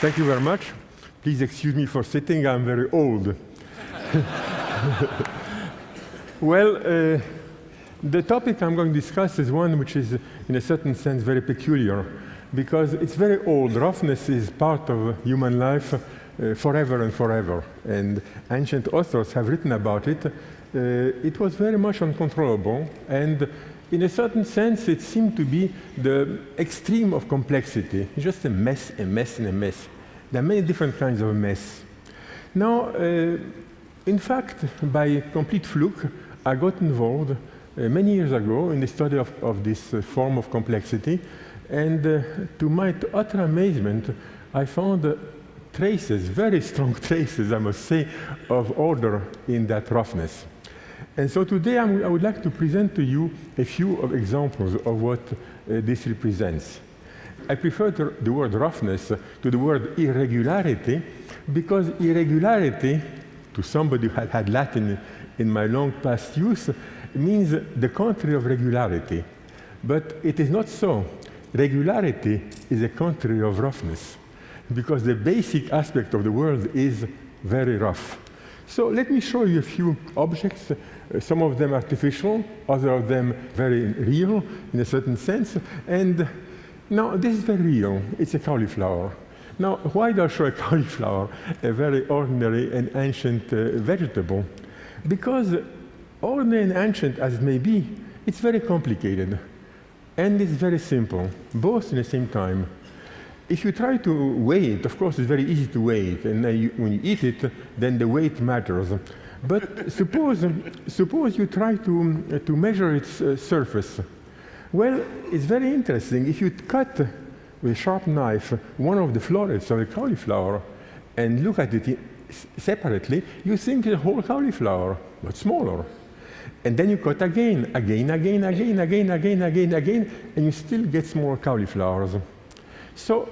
Thank you very much. Please excuse me for sitting. I'm very old. Well, the topic I'm going to discuss is one which is, in a certain sense, very peculiar, because it's very old. Roughness is part of human life forever and forever, and ancient authors have written about it. It was very much uncontrollable, and in a certain sense, it seemed to be the extreme of complexity. It's just a mess, a mess, and a mess. There are many different kinds of mess. Now, in fact, by complete fluke, I got involved many years ago in the study of this form of complexity, and to my utter amazement, I found traces, very strong traces, I must say, of order in that roughness. And so today I would like to present to you a few examples of what this represents. I prefer the word roughness to the word irregularity, because irregularity, to somebody who had Latin in my long past use, means the contrary of regularity. But it is not so. Regularity is a contrary of roughness, because the basic aspect of the world is very rough. So let me show you a few objects, some of them artificial, others of them very real in a certain sense. And now this is very real. It's a cauliflower. Now, why do I show a cauliflower, a very ordinary and ancient vegetable? Because ordinary and ancient as it may be, it's very complicated. And it's very simple, both in the same time. If you try to weigh it, of course, it's very easy to weigh it, and when you eat it, then the weight matters. But suppose you try to measure its surface. Well, it's very interesting. If you cut with a sharp knife one of the florets of a cauliflower and look at it separately, you think it's a whole cauliflower, but smaller. And then you cut again, and you still get smaller cauliflowers. So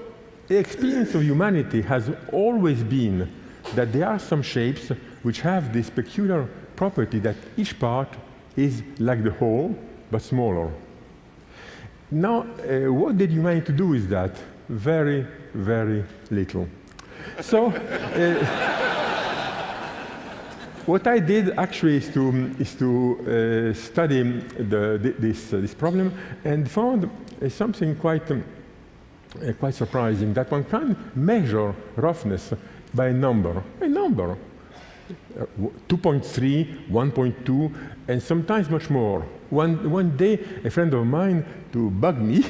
the experience of humanity has always been that there are some shapes which have this peculiar property that each part is like the whole, but smaller. Now, what did humanity do with that? Very, very little. So, what I did actually is to study this problem and found something quite surprising, that one can measure roughness by a number. 2.3, 1.2, and sometimes much more. One day, a friend of mine, to bug me,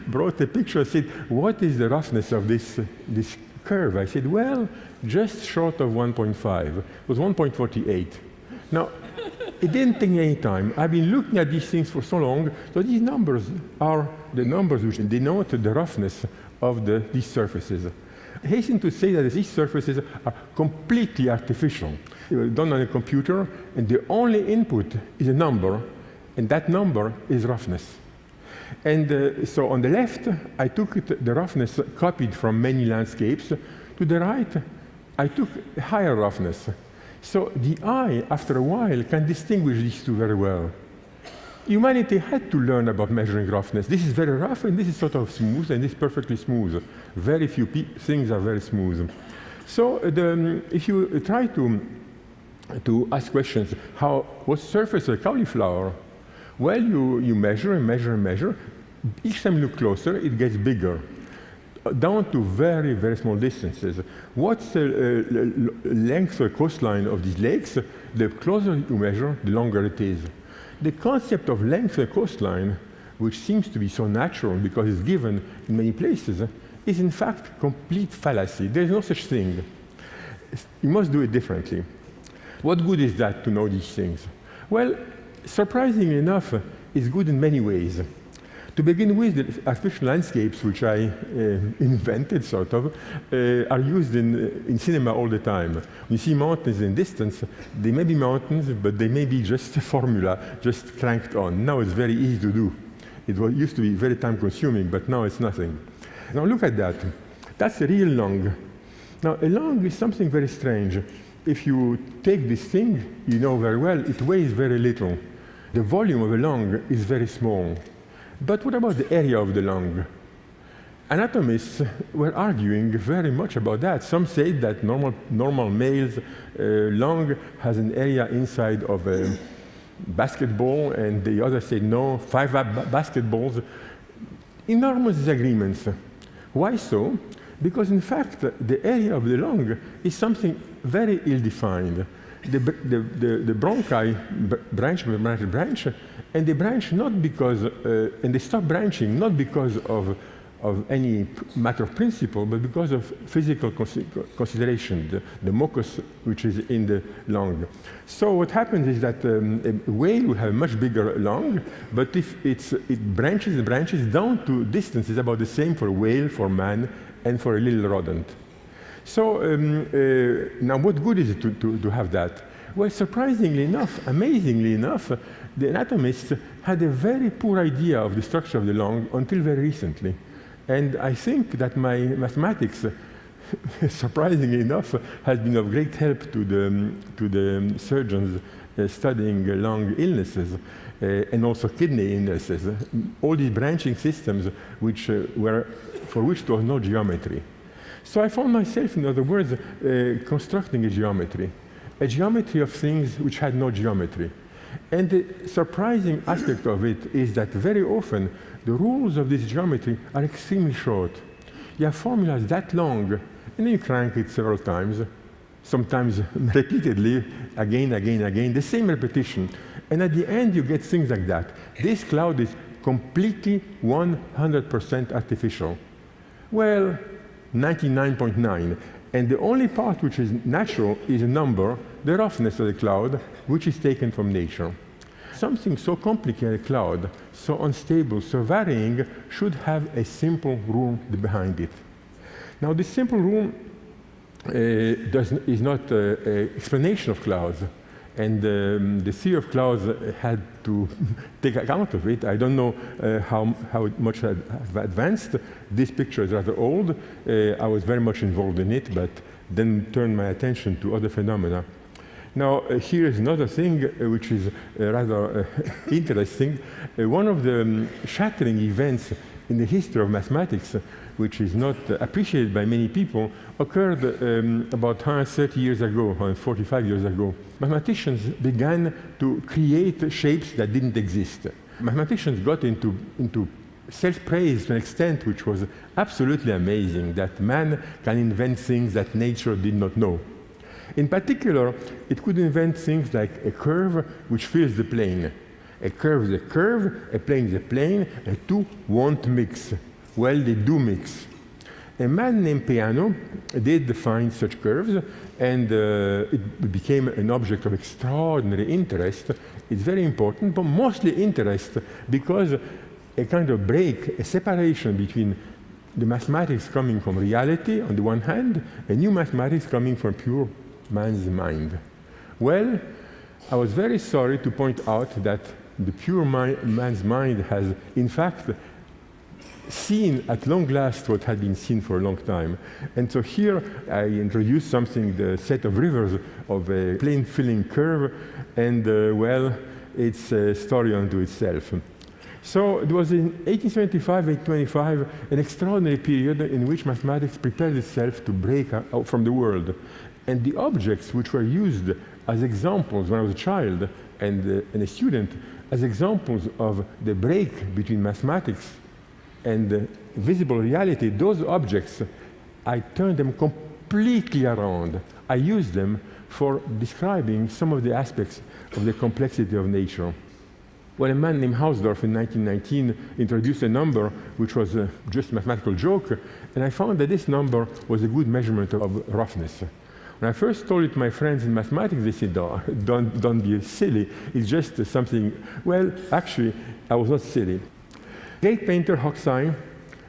brought a picture and said, what is the roughness of this curve? I said, well, just short of 1.5. It was 1.48. Now, it didn't take any time. I've been looking at these things for so long, so these numbers are the numbers which denote the roughness of these surfaces. I hasten to say that these surfaces are completely artificial. They were done on a computer, and the only input is a number, and that number is roughness. And so on the left, I took the roughness copied from many landscapes. To the right, I took higher roughness. So the eye, after a while, can distinguish these two very well. Humanity had to learn about measuring roughness. This is very rough, and this is sort of smooth, and this is perfectly smooth. Very few things are very smooth. So if you try to ask questions, what surface of a cauliflower? Well, you measure and measure and measure. Each time you look closer, it gets bigger, down to very, very small distances. What's the length of the coastline of these lakes? The closer you measure, the longer it is. The concept of length of the coastline, which seems to be so natural because it's given in many places, is in fact complete fallacy. There is no such thing. You must do it differently. What good is that to know these things? Well, surprisingly enough, it's good in many ways. To begin with, the artificial landscapes, which I invented, sort of, are used in cinema all the time. When you see mountains in distance, they may be mountains, but they may be just a formula, just cranked on. Now it's very easy to do. It used to be very time-consuming, but now it's nothing. Now look at that. That's a real lung. Now, a lung is something very strange. If you take this thing, you know very well, it weighs very little. The volume of a lung is very small. But what about the area of the lung? Anatomists were arguing very much about that. Some say that normal males' lung has an area inside of a basketball, and the others say no, 5 basketballs. Enormous disagreements. Why so? Because in fact, the area of the lung is something very ill-defined. The bronchi branch, and they branch not because, and they stop branching not because of any matter of principle, but because of physical consideration, the mucus which is in the lung. So what happens is that a whale will have a much bigger lung, but if it branches and branches down to distances about the same for a whale, for man, and for a little rodent. So now what good is it to have that? Well, surprisingly enough, amazingly enough, the anatomists had a very poor idea of the structure of the lung until very recently. And I think that my mathematics, surprisingly enough, has been of great help to the surgeons studying lung illnesses and also kidney illnesses. All these branching systems for which there was no geometry. So I found myself, in other words, constructing a geometry of things which had no geometry. And the surprising aspect of it is that very often the rules of this geometry are extremely short. You have formulas that long, and then you crank it several times, sometimes repeatedly, again, the same repetition. And at the end, you get things like that. This cloud is completely 100% artificial. Well, 99.9. And the only part which is natural is a number, the roughness of the cloud, which is taken from nature. Something so complicated, a cloud, so unstable, so varying, should have a simple rule behind it. Now, this simple rule is not an explanation of clouds, and the theory of clouds had to take account of it. I don't know how much I've advanced. This picture is rather old. I was very much involved in it, but then turned my attention to other phenomena. Now, here is another thing which is rather interesting. One of the shattering events in the history of mathematics, which is not appreciated by many people, occurred about 130 years ago, 145 years ago. Mathematicians began to create shapes that didn't exist. Mathematicians got into self-praise to an extent which was absolutely amazing, that man can invent things that nature did not know. In particular, it could invent things like a curve which fills the plane. A curve is a curve, a plane is a plane, and two won't mix. Well, they do mix. A man named Peano did find such curves, and it became an object of extraordinary interest. It's very important, but mostly interest because a kind of break, a separation between the mathematics coming from reality on the one hand, and new mathematics coming from pure man's mind. Well, I was very sorry to point out that the pure man's mind has, in fact, seen at long last what had been seen for a long time. And so here I introduced something, the set of rivers of a plane-filling curve, and well, it's a story unto itself. So it was in 1875, an extraordinary period in which mathematics prepared itself to break out from the world. And the objects which were used as examples when I was a child and a student, as examples of the break between mathematics and visible reality, those objects, I turned them completely around. I used them for describing some of the aspects of the complexity of nature. Well, a man named Hausdorff in 1919 introduced a number which was just a mathematical joke, and I found that this number was a good measurement of roughness. When I first told it to my friends in mathematics, they said, oh, don't be silly. It's just something. Well, actually, I was not silly. Great painter Hokusai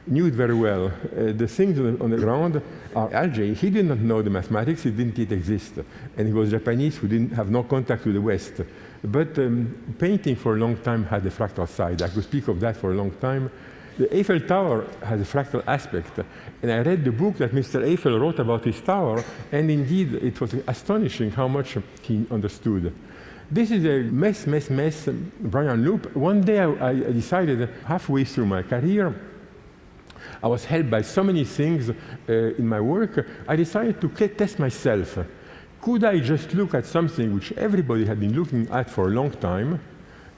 knew it very well. The things on the ground are algae. He did not know the mathematics. It didn't yet exist. And he was Japanese who didn't have no contact with the West. But painting for a long time had a fractal side. I could speak of that for a long time. The Eiffel Tower has a fractal aspect. And I read the book that Mr. Eiffel wrote about his tower, and indeed it was astonishing how much he understood. This is a mess, Brian loop. One day I decided, halfway through my career, I was helped by so many things in my work, I decided to test myself. Could I just look at something which everybody had been looking at for a long time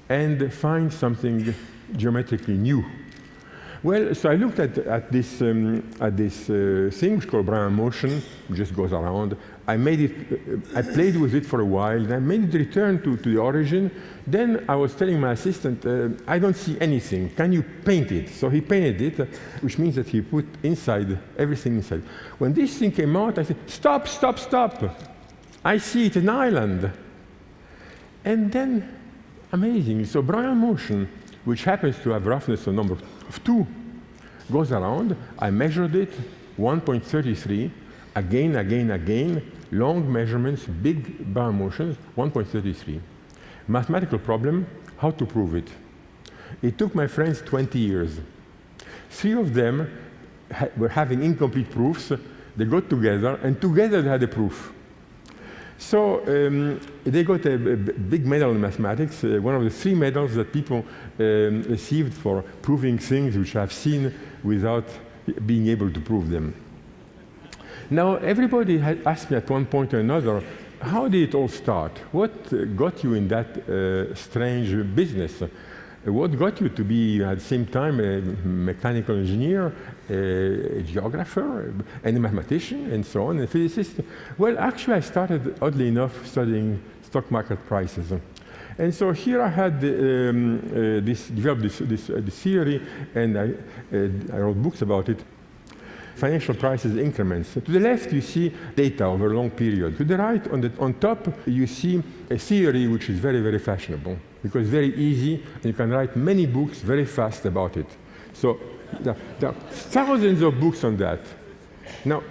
and find something geometrically new? Well, so I looked at this thing which is called Brownian motion, which just goes around. I played with it for a while, then I made it return to the origin. Then I was telling my assistant, I don't see anything, can you paint it? So he painted it, which means that he put everything inside. When this thing came out, I said, stop, stop, stop. I see it's an island. And then, amazing, so Brownian motion, which happens to have roughness of number of 2, goes around. I measured it, 1.33, again, long measurements, big Brownian motions, 1.33. Mathematical problem, how to prove it? It took my friends 20 years. 3 of them were having incomplete proofs. They got together, and together they had a proof. So they got a big medal in mathematics, one of the 3 medals that people received for proving things which I've seen without being able to prove them. Now, everybody had asked me at one point or another, how did it all start? What got you in that strange business? What got you to be, at the same time, a mechanical engineer, a geographer, and a mathematician, and so on, and a physicist? Well, actually, I started, oddly enough, studying stock market prices. And so here I had developed this theory, and I wrote books about it. Financial prices increments. To the left, you see data over a long period. To the right, on top, you see a theory which is very, very fashionable, because it's very easy, and you can write many books very fast about it. So there are thousands of books on that. Now,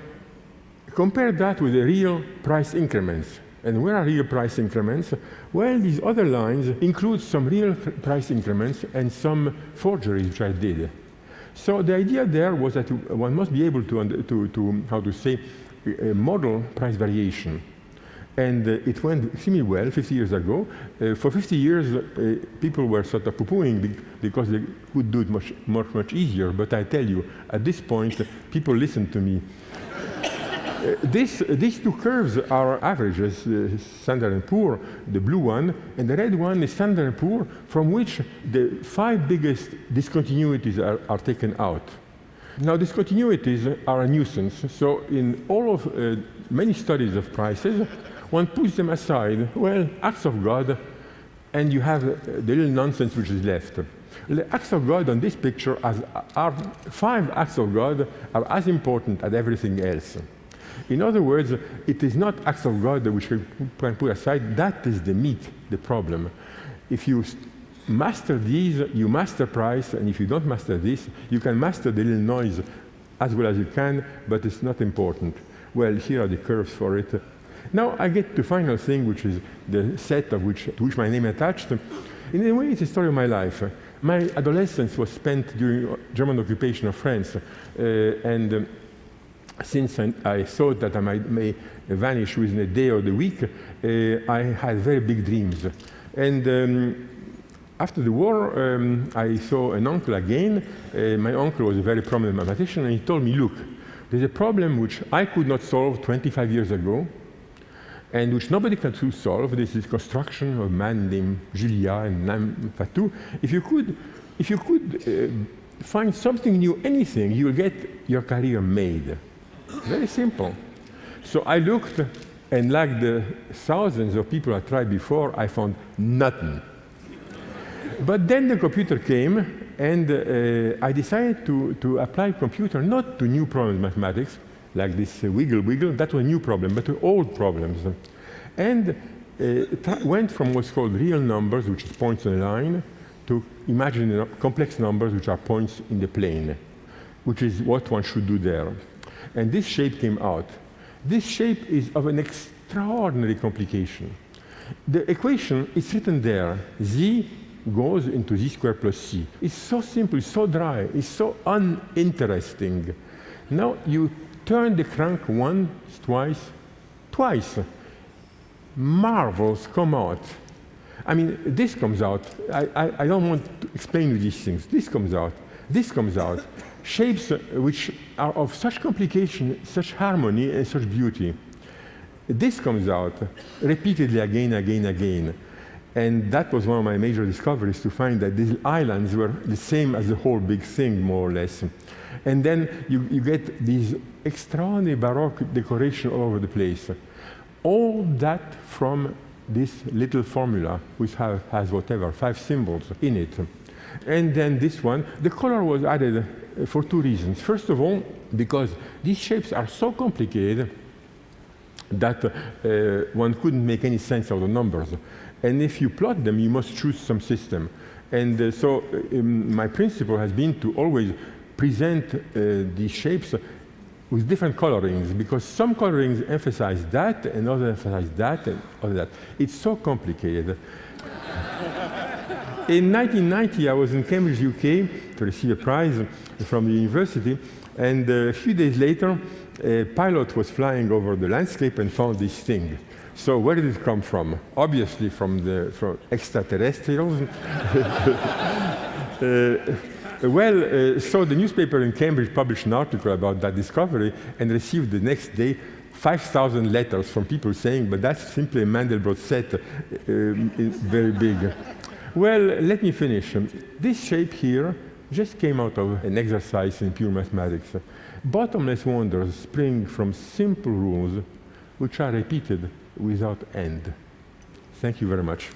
compare that with the real price increments. And where are real price increments? Well, these other lines include some real price increments and some forgeries which I did. So the idea there was that one must be able to how to say, model price variation. And it went extremely well 50 years ago. For 50 years, people were sort of poo-pooing because they could do it much easier. But I tell you, at this point, people listened to me. These 2 curves are averages, Standard & Poor, the blue one, and the red one is Standard & Poor, from which the 5 biggest discontinuities are taken out. Now, discontinuities are a nuisance, so in all of many studies of prices, one puts them aside, well, acts of God, and you have the little nonsense which is left. The acts of God on this picture are 5 acts of God are as important as everything else. In other words, it is not acts of God which you can put aside. That is the meat, the problem. If you master these, you master price, and if you don't master this, you can master the little noise as well as you can, but it's not important. Well, here are the curves for it. Now I get to the final thing, which is the set to which my name attached. In a way, it's the story of my life. My adolescence was spent during German occupation of France, and since I thought that I may vanish within a day or the week, I had very big dreams. And after the war, I saw an uncle again. My uncle was a very prominent mathematician, and he told me, look, there's a problem which I could not solve 25 years ago, and which nobody can solve. This is construction of a man named Julia and named Fatou. If you could find something new, anything, you will get your career made. Very simple. So I looked, and like the thousands of people I tried before, I found nothing. But then the computer came, and I decided to apply computer not to new problems in mathematics, like this wiggle, that was a new problem, but to old problems. And went from what's called real numbers, which is points on a line, to imaginary complex numbers, which are points in the plane, which is what one should do there. And this shape came out. This shape is of an extraordinary complication. The equation is written there. Z goes into z squared plus c. It's so simple, it's so dry, it's so uninteresting. Now you turn the crank once, twice. Marvels come out. I mean, this comes out. I don't want to explain you these things. This comes out. this comes out. Shapes which are of such complication, such harmony, and such beauty. This comes out repeatedly again, again, again. And that was one of my major discoveries, to find that these islands were the same as the whole big thing, more or less. And then you get these extraordinary Baroque decoration all over the place. All that from this little formula, which has whatever, 5 symbols in it. And then this one, the color was added for 2 reasons. First of all, because these shapes are so complicated that one couldn't make any sense of the numbers. And if you plot them, you must choose some system. And so my principle has been to always present these shapes with different colorings, because some colorings emphasize that, and others emphasize that, and other that. It's so complicated. In 1990, I was in Cambridge, UK, to receive a prize from the university, and a few days later, a pilot was flying over the landscape and found this thing. So where did it come from? Obviously from extraterrestrials. So the newspaper in Cambridge published an article about that discovery and received the next day 5,000 letters from people saying, but that's simply a Mandelbrot set, very big. Well, let me finish. This shape here just came out of an exercise in pure mathematics. Bottomless wonders spring from simple rules which are repeated without end. Thank you very much.